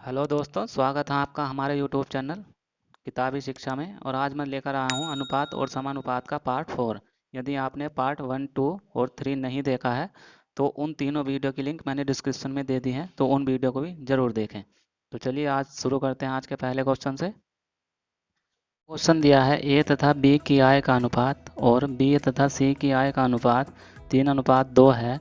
Hello दोस्तों, स्वागत है आपका हमारे यूट्यूब चैनल किताबी शिक्षा में। और आज मैं लेकर आया हूँ अनुपात और समानुपात का पार्ट 4। यदि आपने पार्ट 1, 2 और 3 नहीं देखा है तो उन तीनों वीडियो की लिंक मैंने डिस्क्रिप्शन में दे दी है, तो उन वीडियो को भी ज़रूर देखें। तो चलिए आज शुरू करते हैं आज के पहले क्वेश्चन से। क्वेश्चन दिया है ए तथा बी की आय का अनुपात और बी तथा सी की आय का अनुपात 3:2 है।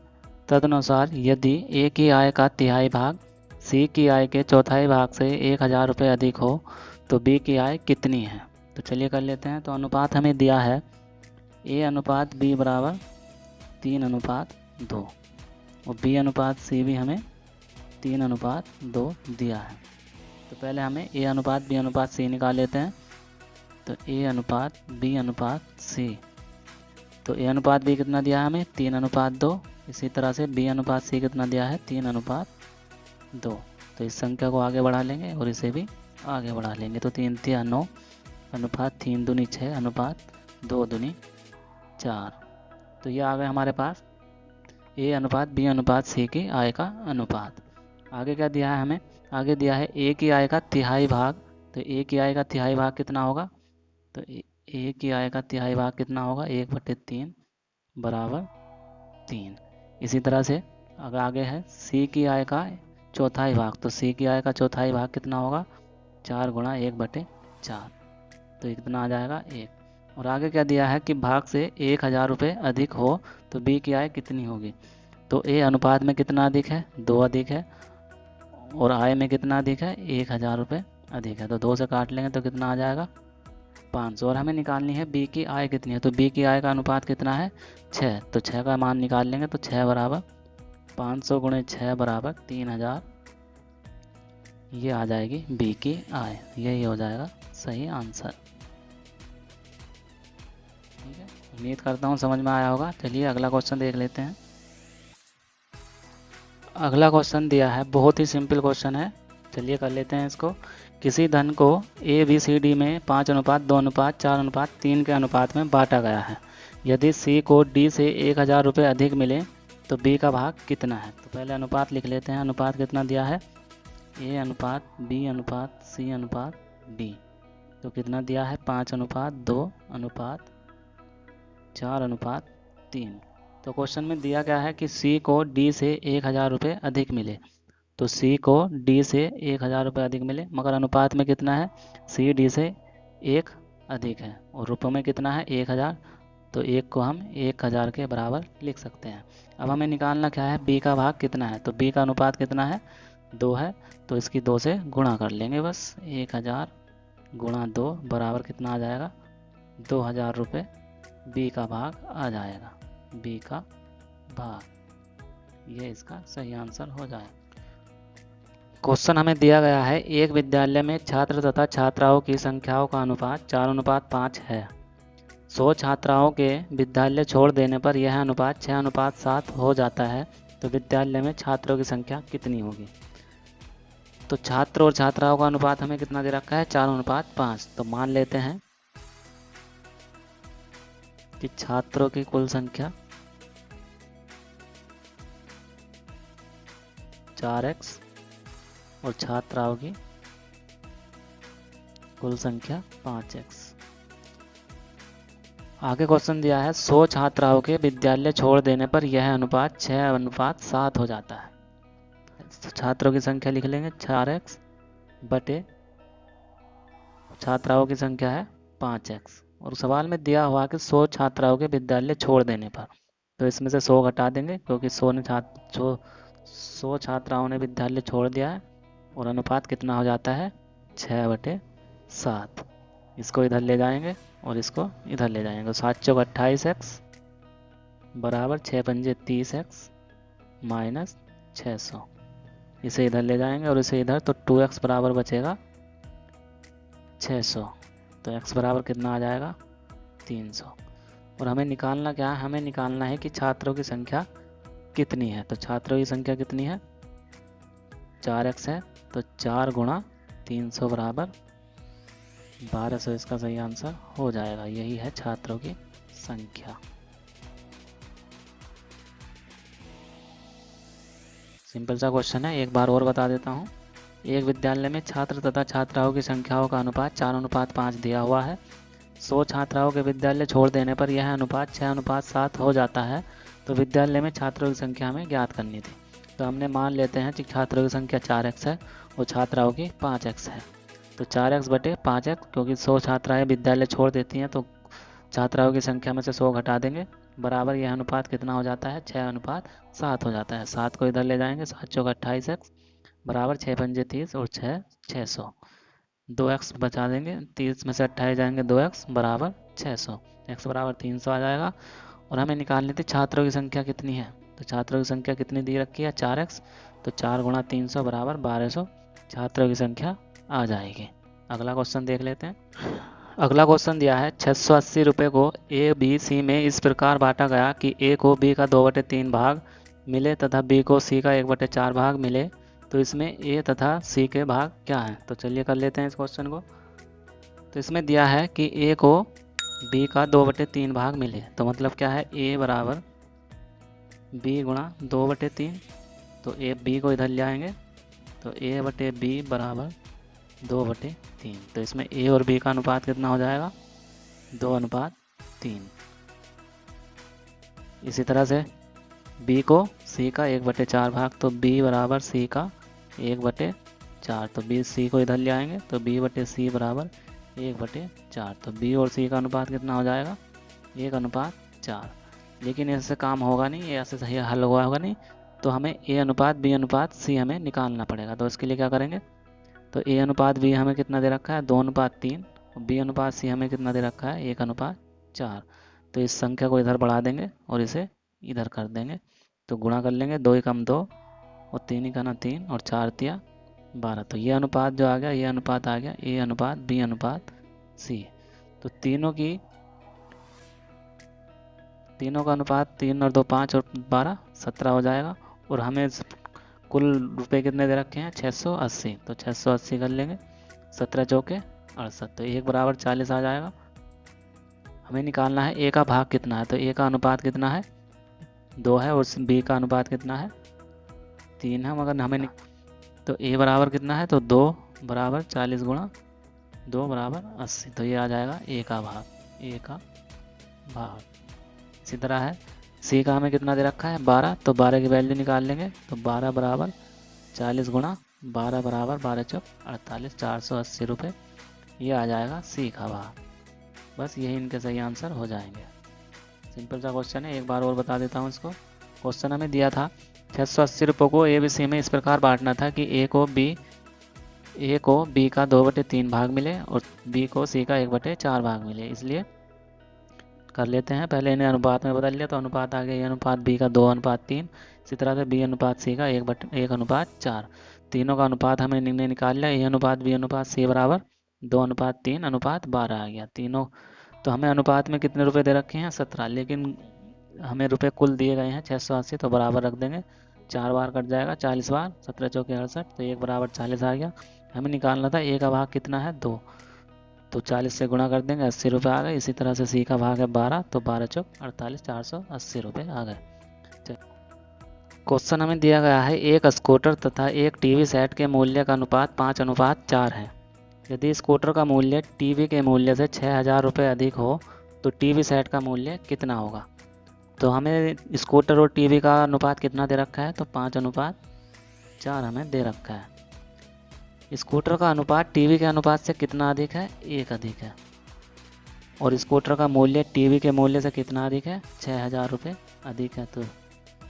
तदनुसार यदि ए की आय का तिहाई भाग सी की आय के चौथाई भाग से 1,000 रुपये अधिक हो तो बी की आय कितनी है। तो चलिए कर लेते हैं। तो अनुपात हमें दिया है ए अनुपात बी बराबर 3:2 और बी अनुपात सी भी हमें 3:2 दिया है। तो पहले हमें ए अनुपात बी अनुपात सी निकाल लेते हैं। तो ए अनुपात बी अनुपात सी, तो ए अनुपात बी कितना दिया है हमें 3:2। इसी तरह से बी अनुपात सी कितना दिया है 3:2। तो इस संख्या को आगे बढ़ा लेंगे और इसे भी आगे बढ़ा लेंगे। तो 3 3 9 अनुपात 3 दूनी 6 अनुपात 2 दूनी 4। तो ये आ गए हमारे पास ए अनुपात बी अनुपात सी की आय का अनुपात। आगे क्या दिया है हमें, आगे दिया है ए की आय का तिहाई भाग। तो ए की आय का तिहाई भाग कितना होगा, तो ए की आय का तिहाई भाग कितना होगा 1/3 बराबर 3। इसी तरह से अगर आगे है सी की आय का चौथाई भाग, तो सी की आय का चौथाई भाग कितना होगा 4 गुणा 1/4। तो ये कितना आ जाएगा 1। और आगे क्या दिया है कि भाग से 1,000 रुपये अधिक हो तो बी की आय कितनी होगी। तो ए अनुपात में कितना अधिक है 2 अधिक है और आय में कितना अधिक है 1,000 रुपये अधिक है। तो 2 से काट लेंगे तो कितना आ जाएगा 500। और हमें निकालनी है बी की आय कितनी है। तो बी की आय का अनुपात कितना है 6। तो 6 का मान निकाल लेंगे तो 6 बराबर 500 गुणे 6 बराबर 3,000। ये आ जाएगी बी की आय, यही हो जाएगा सही आंसर। ठीक है, उम्मीद करता हूँ समझ में आया होगा। चलिए अगला क्वेश्चन देख लेते हैं। अगला क्वेश्चन दिया है, बहुत ही सिंपल क्वेश्चन है। चलिए कर लेते हैं इसको। किसी धन को ए बी सी डी में 5:2:4:3 के अनुपात में बांटा गया है। यदि सी को डी से 1,000 रुपये अधिक मिले तो बी का भाग कितना है। तो पहले अनुपात लिख लेते हैं। अनुपात कितना दिया है ए अनुपात बी अनुपात सी अनुपात डी। तो कितना दिया है 5:2:4:3। तो क्वेश्चन में दिया गया है कि सी को डी से 1,000 रुपये अधिक मिले। तो सी को डी से 1,000 रुपये अधिक मिले, मगर अनुपात में कितना है सी डी से 1 अधिक है और रुपये में कितना है 1,000। तो 1 को हम 1,000 के बराबर लिख सकते हैं। अब हमें निकालना क्या है बी का भाग कितना है। तो बी का अनुपात कितना है 2 है, तो इसकी 2 से गुणा कर लेंगे बस। 1,000 गुणा 2 बराबर कितना आ जाएगा 2,000 रुपये बी का भाग आ जाएगा। बी का भाग, ये इसका सही आंसर हो जाएगा। क्वेश्चन हमें दिया गया है, एक विद्यालय में छात्र तथा छात्राओं की संख्याओं का अनुपात 4:5 है। 100 छात्राओं के विद्यालय छोड़ देने पर यह अनुपात 6:7 हो जाता है। तो विद्यालय में छात्रों की संख्या कितनी होगी। तो छात्र और छात्राओं का अनुपात हमें कितना दे रखा है 4:5। तो मान लेते हैं कि छात्रों की कुल संख्या 4x और छात्राओं की कुल संख्या 5x। आगे क्वेश्चन दिया है 100 छात्राओं के विद्यालय छोड़ देने पर यह अनुपात 6:7 हो जाता है। तो छात्रों की संख्या लिख लेंगे 4x बटे छात्राओं की संख्या है 5x। और सवाल में दिया हुआ कि 100 छात्राओं के विद्यालय छोड़ देने पर, तो इसमें से 100 घटा देंगे क्योंकि 100 छात्राओं ने विद्यालय छोड़ दिया है और अनुपात कितना हो जाता है 6/7। इसको इधर ले जाएंगे और इसको इधर ले जाएंगे। 7 चौक 28x बराबर 6 पंजे 30x माइनस 600। इसे इधर ले जाएंगे और इसे इधर, तो 2x बराबर बचेगा 600। तो x बराबर कितना आ जाएगा 300। और हमें निकालना क्या है, हमें निकालना है कि छात्रों की संख्या कितनी है। तो छात्रों की संख्या कितनी है 4x है, तो 4 गुणा 300 बराबर 1200। इसका सही आंसर हो जाएगा, यही है छात्रों की संख्या। सिंपल सा क्वेश्चन है, एक बार और बता देता हूँ। एक विद्यालय में छात्र तथा छात्राओं की संख्याओं का अनुपात 4:5 दिया हुआ है। 100 छात्राओं के विद्यालय छोड़ देने पर यह अनुपात 6:7 हो जाता है। तो विद्यालय में छात्रों की संख्या हमें ज्ञात करनी थी। तो हमने मान लेते हैं कि छात्रों की संख्या 4x है और छात्राओं की 5x है। तो 4x बटे 5x, क्योंकि 100 छात्राएँ विद्यालय छोड़ देती हैं तो छात्राओं की संख्या में से 100 घटा देंगे, बराबर यह अनुपात कितना हो जाता है, 6:7 हो जाता है। 7 को इधर ले जाएंगे, 7 चौक 28x बराबर 6 पंजे 30 और 6 600। 2x बचा देंगे, 30 में से 28 जाएंगे 2x बराबर 600, x बराबर 300 आ जाएगा। और हमें निकालनी थी छात्रों की संख्या कितनी है। तो छात्रों की संख्या कितनी दी रखी है, 4x, तो 4 गुणा 300 बराबर 1200 छात्रों की संख्या आ जाएगी। अगला क्वेश्चन देख लेते हैं। अगला क्वेश्चन दिया है 680 रुपये को ए बी सी में इस प्रकार बांटा गया कि ए को बी का 2/3 भाग मिले तथा बी को सी का 1/4 भाग मिले, तो इसमें ए तथा सी के भाग क्या हैं। तो चलिए कर लेते हैं इस क्वेश्चन को। तो इसमें दिया है कि ए को बी का 2/3 भाग मिले, तो मतलब क्या है, ए बराबर बी गुणा 2/3। तो ए बी को इधर ले आएंगे, तो ए बटे बी बराबर 2/3। तो इसमें ए और बी का अनुपात कितना हो जाएगा, 2:3। इसी तरह से बी को सी का 1/4 भाग, तो बी बराबर सी का 1/4। तो बी सी को इधर ले आएंगे, तो बी बटे सी बराबर 1/4। तो बी और सी का अनुपात कितना हो जाएगा, 1:4। लेकिन ऐसे काम होगा नहीं, ये ऐसे सही हल होगा नहीं, तो हमें ए अनुपात बी अनुपात सी हमें निकालना पड़ेगा। तो इसके लिए क्या करेंगे, तो ए अनुपात बी हमें कितना दे रखा है, 2:3, और बी अनुपात सी हमें कितना दे रखा है, 1:4। तो इस संख्या को इधर बढ़ा देंगे और इसे इधर कर देंगे, तो गुणा कर लेंगे, 2 एकम 2 और 3 एकम 3 और 4 तिया 12। तो ये अनुपात जो आ गया, ये अनुपात आ गया ए अनुपात बी अनुपात सी। तो तीनों का अनुपात 3 और 2 5 और 12 17 हो जाएगा। और हमें कुल रुपए कितने दे रखे हैं, 680। तो 680 कर लेंगे, 17 चौके 68, तो 1 बराबर 40 आ जाएगा। हमें निकालना है ए का भाग कितना है। तो ए का अनुपात कितना है, 2 है, और बी का अनुपात कितना है, 3 है। मगर हमें तो ए बराबर कितना है, तो 2 बराबर 40 गुणा 2 बराबर 80। तो ये आ जाएगा ए का भाग। इसी तरह है सी का हमें कितना दे रखा है, 12। तो 12 की वैल्यू निकाल लेंगे, तो 12 बराबर 40 गुणा 12 बराबर 12 चौक 48, 480 रुपये। ये आ जाएगा सी का भाग। बस यही इनके सही आंसर हो जाएंगे। सिंपल सा क्वेश्चन है, एक बार और बता देता हूँ इसको। क्वेश्चन हमें दिया था 680 रुपये को ए बी सी में इस प्रकार बांटना था कि ए को बी का 2/3 भाग मिले और बी को सी का 1/4 भाग मिले। इसलिए कर लेते हैं, पहले इन्हें अनुपात में बदल लिया, तो अनुपात आ गया ए अनुपात बी का 2:3। इसी तरह से बी अनुपात सी का 1:4। तीनों का अनुपात हमें निकाल लिया, ए अनुपात बी अनुपात सी बराबर 2:3:12 आ गया तीनों। तो हमें अनुपात में कितने रुपए दे रखे हैं, 17, लेकिन हमें रुपए कुल दिए गए हैं 680, तो बराबर रख देंगे। 4 बार कट जाएगा, 40 बार, 17 चौके 68, तो 1 बराबर 40 आ गया। हमें निकालना था ए का भाग कितना है, 2, तो 40 से गुणा कर देंगे, 80 रुपये आ गए। इसी तरह से सी का भाग है 12, तो 12 चौक 48, 480 रुपये आ गए। क्वेश्चन हमें दिया गया है एक स्कूटर तथा एक टीवी सेट के मूल्य का अनुपात 5:4 है। यदि स्कूटर का मूल्य टीवी के मूल्य से 6000 रुपये अधिक हो तो टीवी सेट का मूल्य कितना होगा। तो हमें स्कूटर और टीवी का अनुपात कितना दे रखा है, तो 5:4 हमें दे रखा है। स्कूटर का अनुपात टीवी के अनुपात से कितना अधिक है, 1 अधिक है। और स्कूटर का मूल्य टीवी के मूल्य से कितना अधिक है, 6000 रुपये अधिक है।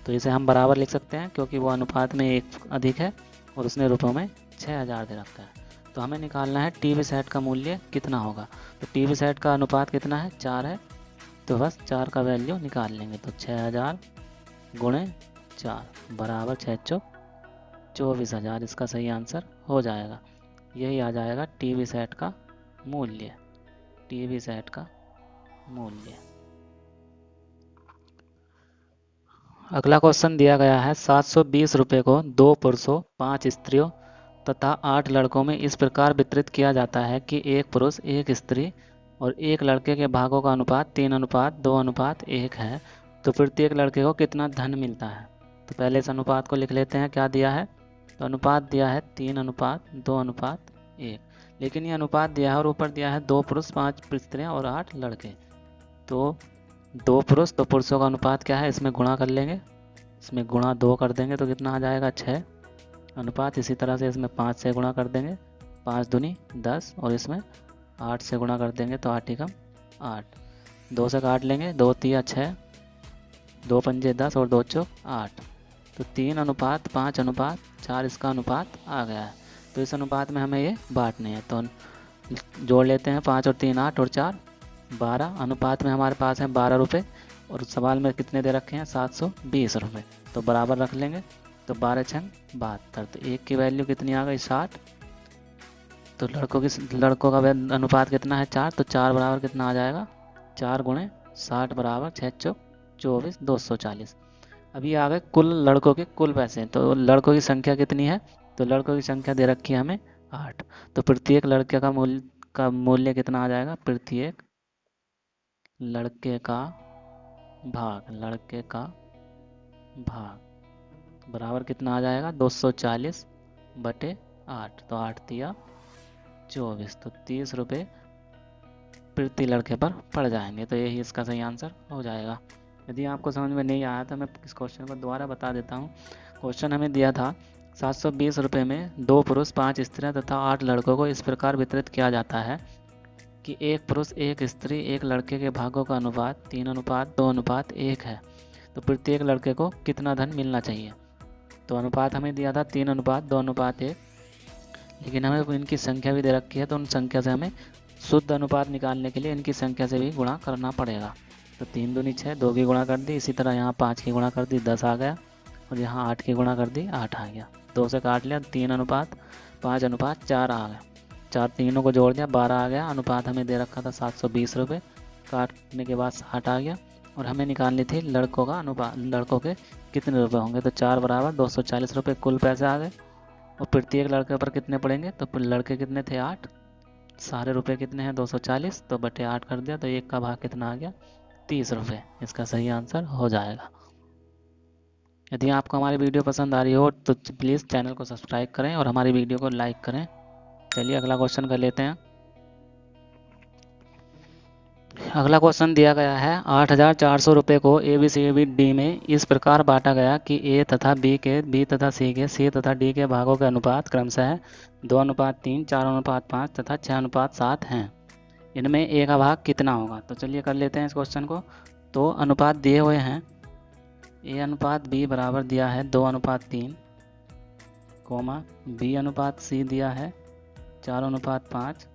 तो इसे हम बराबर लिख सकते हैं, क्योंकि वो अनुपात में 1 अधिक है और उसने रुपयों में 6000 दे रखा है। तो हमें निकालना है टीवी सेट का मूल्य कितना होगा। तो टीवी सेट का अनुपात कितना है, 4 है, तो बस 4 का वैल्यू निकाल लेंगे। तो 6000 गुणे 4 बराबर 6 चौक 24,000, इसका सही आंसर हो जाएगा। यही आ जाएगा टीवी सेट का मूल्य। अगला क्वेश्चन दिया गया है 720 रुपये को 2 पुरुषों 5 स्त्रियों तथा 8 लड़कों में इस प्रकार वितरित किया जाता है कि एक पुरुष एक स्त्री और एक लड़के के भागों का अनुपात 3:2:1 है। तो प्रत्येक लड़के को कितना धन मिलता है। तो पहले इस अनुपात को लिख लेते हैं। क्या दिया है, तो अनुपात दिया है 3:2:1, लेकिन ये अनुपात दिया है और ऊपर दिया है 2 पुरुष 5 स्त्रियाँ और 8 लड़के। तो 2 पुरुष, तो पुरुषों का अनुपात क्या है, इसमें गुणा कर लेंगे, इसमें गुणा 2 कर देंगे तो कितना आ जाएगा 6 अनुपात। इसी तरह से इसमें 5 से गुणा कर देंगे, 5 दूनी 10, और इसमें 8 से गुणा कर देंगे तो 8 एकम 8, 2 से काट लेंगे, 2 तिया 6, 2 पंजे 10 और 2 चौक 8, तो 3:5:4 इसका अनुपात आ गया है। तो इस अनुपात में हमें ये बांटने हैं, तो जोड़ लेते हैं, 5 और 3 8 और 4 12, अनुपात में हमारे पास है 12 रुपये, और सवाल में कितने दे रखे हैं 720 रुपये, तो बराबर रख लेंगे। तो 12 छंग 72, तो एक की वैल्यू कितनी आ गई 60। तो लड़कों का अनुपात कितना है 4, तो 4 बराबर कितना आ जाएगा 4 गुणे 60 बराबर 6 चौक 24, 240। अभी आ गए कुल लड़कों के कुल पैसे। तो लड़कों की संख्या कितनी है, तो लड़कों की संख्या दे रखी है हमें 8, तो प्रत्येक लड़के का मूल्य कितना आ जाएगा, प्रत्येक लड़के का भाग बराबर कितना आ जाएगा 240/8, तो 8 तिया 24, तो 30 रुपये प्रति लड़के पर पड़ जाएंगे। तो यही इसका सही आंसर हो जाएगा। यदि आपको समझ में नहीं आया तो मैं इस क्वेश्चन को दोबारा बता देता हूँ। क्वेश्चन हमें दिया था 720 रुपये में 2 पुरुष 5 स्त्रियाँ तथा 8 लड़कों को इस प्रकार वितरित किया जाता है कि 1 पुरुष 1 स्त्री 1 लड़के के भागों का अनुपात 3:2:1 है। तो प्रत्येक लड़के को कितना धन मिलना चाहिए। तो अनुपात हमें दिया था 3:2:1, लेकिन हमें इनकी संख्या भी दे रखी है, तो उन संख्या से हमें शुद्ध अनुपात निकालने के लिए इनकी संख्या से भी गुणा करना पड़ेगा। तो 3 दूनी 6, 2 की गुणा कर दी, इसी तरह यहाँ 5 की गुणा कर दी 10 आ गया, और यहाँ 8 की गुणा कर दी 8 आ गया, 2 से काट लिया 3:5:4 आ गया, 4 तीनों को जोड़ दिया 12 आ गया। अनुपात हमें दे रखा था 720 रुपये, काटने के बाद 60 आ गया, और हमें निकालनी थी लड़कों का अनुपात, लड़कों के कितने रुपए होंगे। तो 4 बराबर 240 रुपये कुल पैसे आ गए, और प्रत्येक लड़के पर कितने पड़ेंगे, तो लड़के कितने थे 8, सारे रुपए कितने हैं 240, तो बटे 8 कर दिया, तो एक का भाग कितना आ गया 30 रुपये, इसका सही आंसर हो जाएगा। यदि आपको हमारी वीडियो पसंद आ रही हो तो प्लीज़ चैनल को सब्सक्राइब करें और हमारी वीडियो को लाइक करें। चलिए अगला क्वेश्चन कर लेते हैं। अगला क्वेश्चन दिया गया है 8,400 रुपये को ABCD में इस प्रकार बांटा गया कि A तथा B के B तथा C के C तथा D के भागों के अनुपात क्रमशः 2:3, 4:5 तथा 6:7 हैं। इनमें A का भाग कितना होगा। तो चलिए कर लेते हैं इस क्वेश्चन को। तो अनुपात दिए हुए हैं, A अनुपात B बराबर दिया है 2:3, B अनुपात C दिया है 4:5,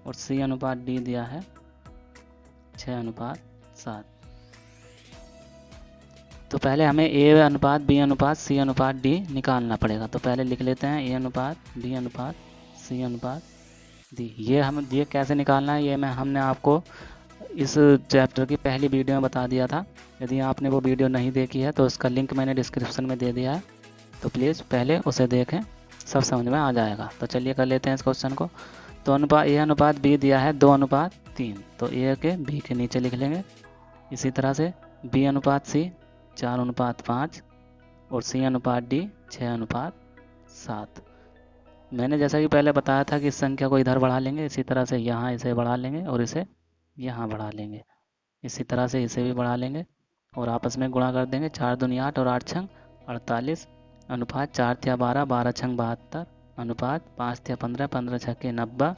और C अनुपात D दिया है 6:7। तो पहले हमें A अनुपात B अनुपात C अनुपात D निकालना पड़ेगा। तो पहले लिख लेते हैं A अनुपात B अनुपात C अनुपात D। ये कैसे निकालना है, ये हमने आपको इस चैप्टर की पहली वीडियो में बता दिया था। यदि आपने वो वीडियो नहीं देखी है तो उसका लिंक मैंने डिस्क्रिप्शन में दे दिया है, तो प्लीज़ पहले उसे देखें, सब समझ में आ जाएगा। तो चलिए कर लेते हैं इस क्वेश्चन को। तो A अनुपात B दिया है 2:3, तो A के B के नीचे लिख लेंगे। इसी तरह से B अनुपात C 4:5 और C अनुपात D 6:7। मैंने जैसा कि पहले बताया था कि इस संख्या को इधर बढ़ा लेंगे, इसी तरह से यहाँ इसे बढ़ा लेंगे और इसे यहाँ बढ़ा लेंगे, इसी तरह से इसे भी बढ़ा लेंगे और आपस में गुणा कर देंगे। 4 दूनी 8 और 8 छंग 48, अनुपात 4 तिया 12, 12 छंग 72, अनुपात 5 तिया 15, 15 छक्के 90,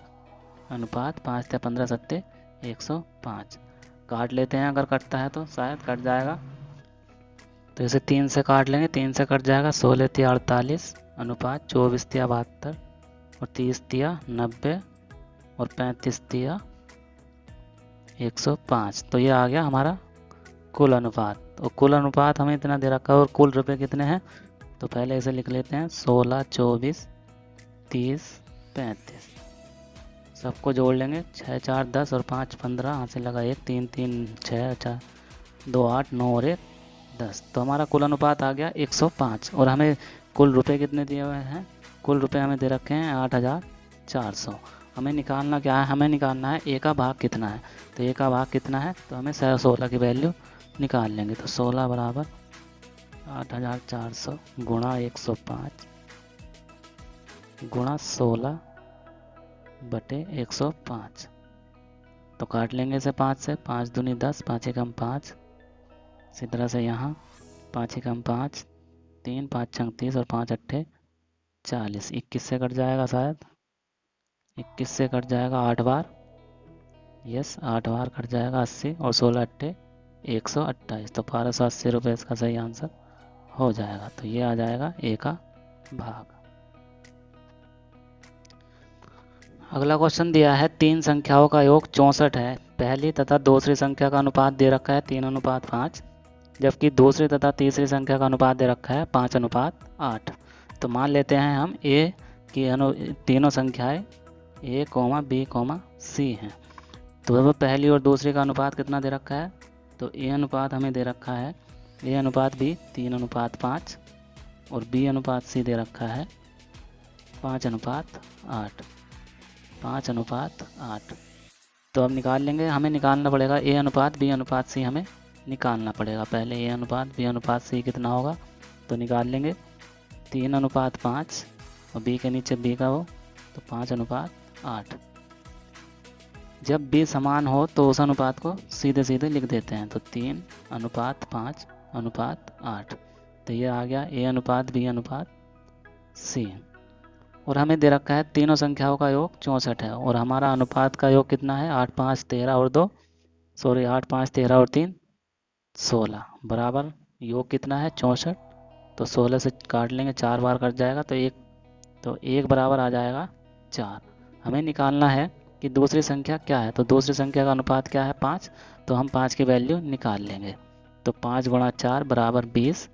अनुपात 5 तिया 15 सत्ते 105। काट लेते हैं, अगर कटता है तो शायद कट जाएगा, तो इसे 3 से काट लेंगे, 3 से कट जाएगा। 16 तिया 48, अनुपात 24 तिया 72 और 30 तिया 90 और 35 तिया 105। तो ये आ गया हमारा कुल अनुपात। और कुल अनुपात हमें इतना दे रखा है और कुल रुपए कितने हैं, तो पहले इसे लिख लेते हैं 16, 24, 30, 35, सबको जोड़ लेंगे। 6, 4, 10 और 5, 15, यहाँ से लगा 1, 3, 3, 6, 4, 2, 8, 9 और 1, 10। तो हमारा कुल अनुपात आ गया 105। और हमें कुल रुपए कितने दिए हुए हैं, कुल रुपए हमें दे रखे हैं 8,400। हमें निकालना क्या है, हमें निकालना है A का भाग कितना है। तो A का भाग कितना है, तो हमें 16 की वैल्यू निकाल लेंगे। तो 16 बराबर 8,400 गुणा 105 गुणा 16/105। तो काट लेंगे इसे 5 से, 5 दूनी 10, 5 एकम 5। इसी तरह से यहाँ 5 एकम 5, 3, 5 छंग 30 और 5 अट्ठे 40। 21 से कट जाएगा शायद, 21 से कट जाएगा 8 बार, यस 8 बार कट जाएगा 80 और 16 अट्ठे 128। तो 1280 रुपये इसका सही आंसर हो जाएगा। तो ये आ जाएगा ए का भाग। अगला क्वेश्चन दिया है 3 संख्याओं का योग 64 है। पहली तथा दूसरी संख्या का अनुपात दे रखा है 3:5, जबकि दूसरी तथा तीसरी संख्या का अनुपात दे रखा है 5:8। तो मान लेते हैं हम ए की तीनों संख्याएं ए, बी, सी हैं। तो पहली और दूसरी का अनुपात कितना दे रखा है? तो ए अनुपात हमें दे रखा है ए अनुपात बी 3:5 और बी अनुपात सी दे रखा है 5:8। 5:8। तो अब निकाल लेंगे, हमें निकालना पड़ेगा ए अनुपात बी अनुपात सी, हमें निकालना पड़ेगा। पहले ए अनुपात बी अनुपात सी कितना होगा तो निकाल लेंगे 3:5 और बी के नीचे बी का वो, तो 5:8। जब बी समान हो तो उस अनुपात को सीधे सीधे लिख देते हैं। तो 3:5:8। तो ये आ गया ए अनुपात बी अनुपात सी। और हमें दे रखा है तीनों संख्याओं का योग 64 है और हमारा अनुपात का योग कितना है 8, 5, 13 और 2 8, 5, 13 और 3 16 बराबर योग कितना है 64। तो 16 से काट लेंगे, 4 बार कट जाएगा तो एक बराबर आ जाएगा 4। हमें निकालना है कि दूसरी संख्या क्या है। तो दूसरी संख्या का अनुपात क्या है 5, तो हम 5 की वैल्यू निकाल लेंगे। तो 5 गुणा 4 बराबर 20।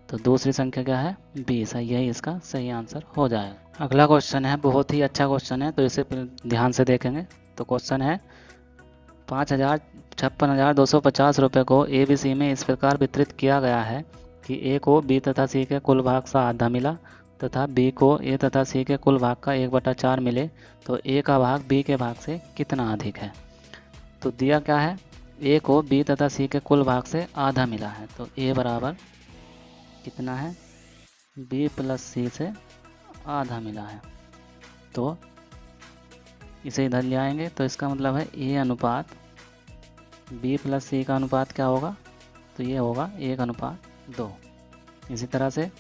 तो दूसरी संख्या क्या है 20 है, यही इसका सही आंसर हो जाएगा। अगला क्वेश्चन है, बहुत ही अच्छा क्वेश्चन है, तो इसे ध्यान से देखेंगे। तो क्वेश्चन है 56,250 रुपये को ABC में इस प्रकार वितरित किया गया है कि A को B तथा C के कुल भाग का आधा मिला तथा B को A तथा C के कुल भाग का 1/4 मिले, तो A का भाग B के भाग से कितना अधिक है। तो दिया क्या है A को B तथा C के कुल भाग से आधा मिला है, तो A बराबर कितना है B प्लस C से आधा मिला है। तो इसे इधर ले आएंगे, तो इसका मतलब है A अनुपात B प्लस C का अनुपात क्या होगा, तो ये होगा 1:2। इसी तरह से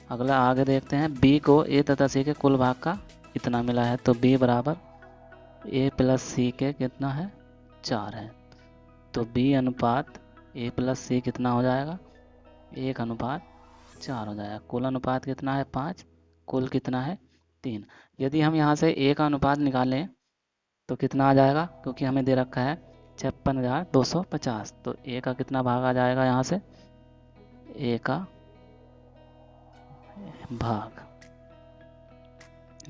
अगला आगे देखते हैं, B को A तथा C के कुल भाग का इतना मिला है, तो B बराबर A प्लस C के कितना है 4 है। तो B अनुपात A प्लस C कितना हो जाएगा 1:4 हो जाएगा। कुल अनुपात कितना है 5, कुल कितना है 3। यदि हम यहाँ से A का अनुपात निकालें तो कितना आ जाएगा, क्योंकि हमें दे रखा है 56,250, तो A का कितना भाग आ जाएगा यहाँ से, A का भाग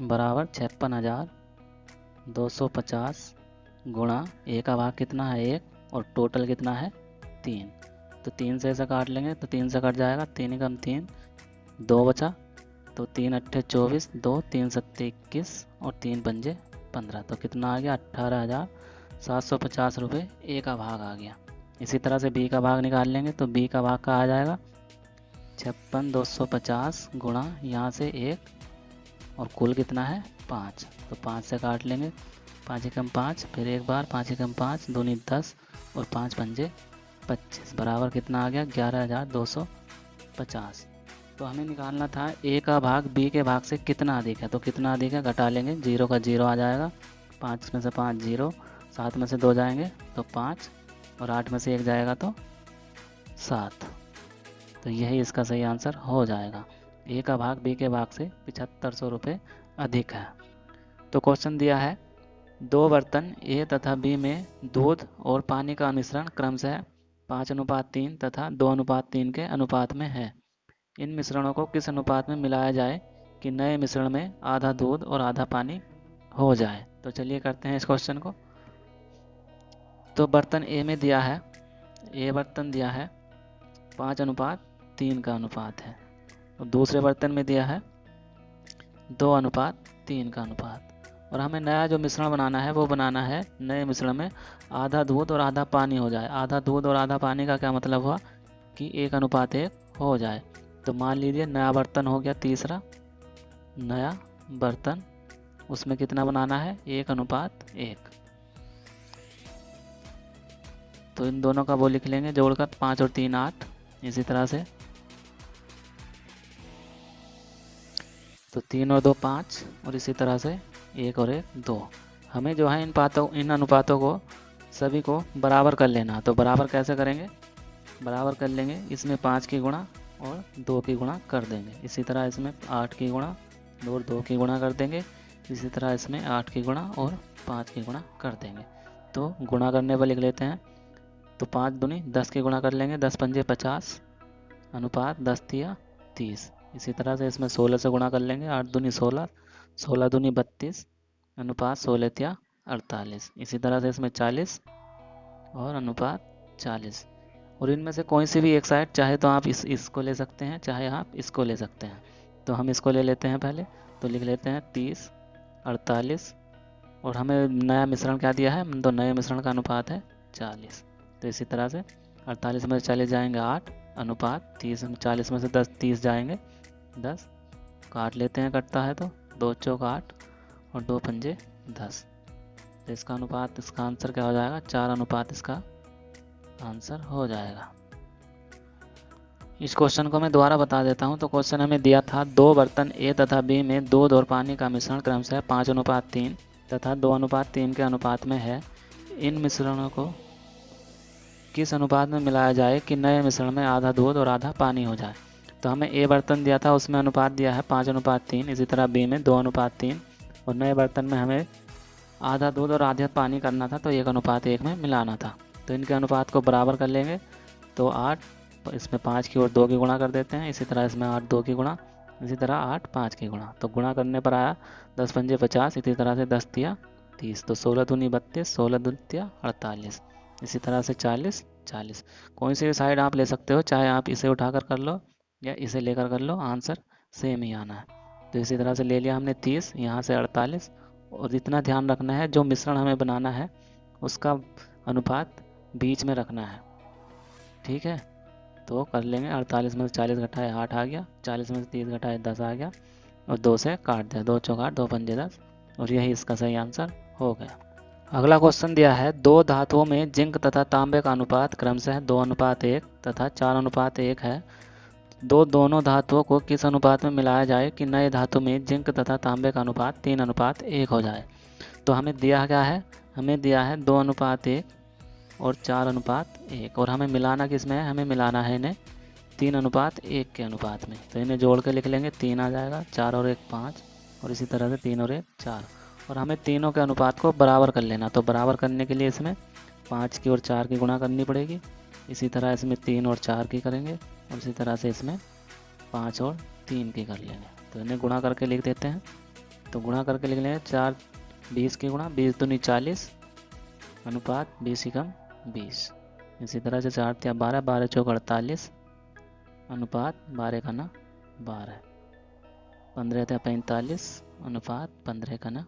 बराबर 56,250 गुणा A का भाग कितना है 1 और टोटल कितना है 3। तो 3 से ऐसा काट लेंगे, तो 3 से कट जाएगा, 3 एकम 3, 2 बचा, तो 3 अट्ठे 24, 2 3 सत्ते 21 और 3 पंजे 15। तो कितना आ गया 18,750 रुपये A का भाग आ गया। इसी तरह से B का भाग निकाल लेंगे, तो B का भाग का आ जाएगा 56,250 गुणा यहाँ से 1 और कुल कितना है 5। तो 5 से काट लेंगे, 5 एकम 5, फिर एक बार 5 एकम 5, दूनी 10 और 5 पंजे 25 बराबर कितना आ गया 11,250। तो हमें निकालना था A का भाग B के भाग से कितना अधिक है। तो कितना अधिक है घटा लेंगे, 0 का 0 आ जाएगा, 5 में से 5 0, 7 में से 2 जाएंगे तो 5 और 8 में से 1 जाएगा तो 7। तो यही इसका सही आंसर हो जाएगा। A का भाग B के भाग से 7500 रुपये अधिक है। तो क्वेश्चन दिया है 2 बर्तन A तथा B में दूध और पानी का मिश्रण क्रमशः 5:3 तथा 2:3 के अनुपात में है। इन मिश्रणों को किस अनुपात में मिलाया जाए कि नए मिश्रण में आधा दूध और आधा पानी हो जाए। तो चलिए करते हैं इस क्वेश्चन को। तो बर्तन A में दिया है, A बर्तन दिया है 5:3 का अनुपात है और दूसरे बर्तन में दिया है 2:3 का अनुपात। और हमें नया जो मिश्रण बनाना है वो बनाना है नए मिश्रण में आधा दूध और आधा पानी हो जाए। आधा दूध और आधा पानी का क्या मतलब हुआ कि 1:1 हो जाए। तो मान लीजिए नया बर्तन हो गया तीसरा, नया बर्तन, उसमें कितना बनाना है 1:1। तो इन दोनों का वो लिख लेंगे जोड़कर, 5 और 3 8। इसी तरह से तो 3 और 2 5, और इसी तरह से 1 और 1 2। हमें जो है इन अनुपातों को सभी को बराबर कर लेना। तो बराबर कैसे करेंगे, बराबर कर लेंगे, इसमें 5 की गुणा और 2 की गुणा कर देंगे। इसी तरह इसमें 8 की गुणा और 2 की गुणा कर देंगे। इसी तरह इसमें 8 की गुणा और 5 की गुणा कर देंगे। तो गुणा करने पर लिख लेते हैं। तो 5 दूनी 10 की गुणा कर लेंगे, 10 पंजे 50 अनुपात 10 तिया 30। इसी तरह से इसमें 16 से गुणा कर लेंगे, 8 दूनी 16, 16 दूनी 32 अनुपात 16 तिया 48। इसी तरह से इसमें 40 और अनुपात 40। और इनमें से कोई सी भी एक साइड, चाहे तो आप इसको ले सकते हैं, चाहे आप इसको ले सकते हैं। तो हम इसको ले लेते हैं पहले। तो लिख लेते हैं 30 48, और हमें नया मिश्रण क्या दिया है, तो नए मिश्रण का अनुपात है 40। तो इसी तरह से 48 में से 40 जाएंगे 8 अनुपात 30, 40 में से 10 30 जाएंगे 10, काट लेते हैं, कटता है तो 2 चौक 8 और 2 पंजे 10। तो इसका अनुपात, इसका आंसर क्या हो जाएगा, 4 अनुपात इसका आंसर हो जाएगा। इस क्वेश्चन को मैं दोबारा बता देता हूं। तो क्वेश्चन हमें दिया था 2 बर्तन ए तथा बी में दूध और पानी का मिश्रण क्रमशः 5:3 तथा 2:3 के अनुपात में है। इन मिश्रणों को किस अनुपात में मिलाया जाए कि नए मिश्रण में आधा दूध और आधा पानी हो जाए। तो हमें ए बर्तन दिया था, उसमें अनुपात दिया है 5:3। इसी तरह बी में 2:3, और नए बर्तन में हमें आधा दूध और आधा पानी करना था, तो 1:1 में मिलाना था। तो इनके अनुपात को बराबर कर लेंगे। तो 8, इसमें 5 की और 2 की गुणा कर देते हैं। इसी तरह इसमें 8 2 की गुणा, इसी तरह 8 5 की गुणा। तो गुणा करने पर आया 10 पंजे 50, इसी तरह से 10 तिया 30। तो 16 दूनी 32, 16 दूनी तिया 48। इसी तरह से 40 40। कोई सी भी साइड आप ले सकते हो, चाहे आप इसे उठाकर कर लो या इसे लेकर कर लो, आंसर सेम ही आना है। तो इसी तरह से ले लिया हमने 30, यहाँ से 48। और इतना ध्यान रखना है, जो मिश्रण हमें बनाना है उसका अनुपात बीच में रखना है, ठीक है। तो कर लेंगे, 48 में से 40 घटाए 8 आ गया, 40 में से 30 घटाए 10 आ गया, और 2 से काट दिया, 2 चौक 8, 2 पंजे 10, और यही इसका सही आंसर हो गया। अगला क्वेश्चन दिया है 2 धातुओं में जिंक तथा तांबे का अनुपात क्रमशः 2:1 तथा 4:1 है। दोनों धातुओं को किस अनुपात में मिलाया जाए कि नए धातु में जिंक तथा तांबे का अनुपात 3:1 हो जाए। तो हमें दिया क्या है, हमें दिया है 2:1 और 4:1, और हमें मिलाना किस में है, हमें मिलाना है इन्हें 3:1 के अनुपात में। तो इन्हें जोड़ के लिख लेंगे, 3 आ जाएगा, 4 और 1 5, और इसी तरह से 3 और 1 4। और हमें तीनों के अनुपात को बराबर कर लेना। तो बराबर करने के लिए इसमें 5 की और 4 की गुणा करनी पड़ेगी। इसी तरह इसमें 3 और 4 की करेंगे, और इसी तरह से इसमें 5 और 3 की कर लेंगे। तो इन्हें गुणा करके लिख देते हैं। तो गुणा करके लिख लेंगे 4 20 की गुणा, 20 दूनी 40 अनुपात 20 ही कम 20। इसी तरह से 4 तिया 12, 12 चौक 48 अनुपात 12 का ना 12, 15 तिया 45 अनुपात 15 का ना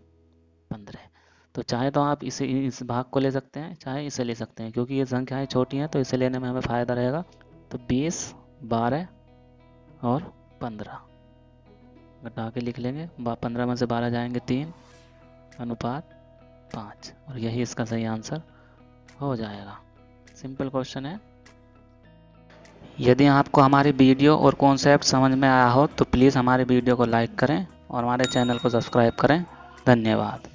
15। तो चाहे तो आप इस भाग को ले सकते हैं, चाहे इसे ले सकते हैं, क्योंकि ये संख्याएं छोटी हैं तो इसे लेने में हमें फ़ायदा रहेगा। तो 20 12 और 15 घटा के लिख लेंगे, 15 में से 12 जाएंगे 3 अनुपात 5, और यही इसका सही आंसर हो जाएगा। सिंपल क्वेश्चन है। यदि आपको हमारी वीडियो और कॉन्सेप्ट समझ में आया हो तो प्लीज़ हमारे वीडियो को लाइक करें और हमारे चैनल को सब्सक्राइब करें। धन्यवाद।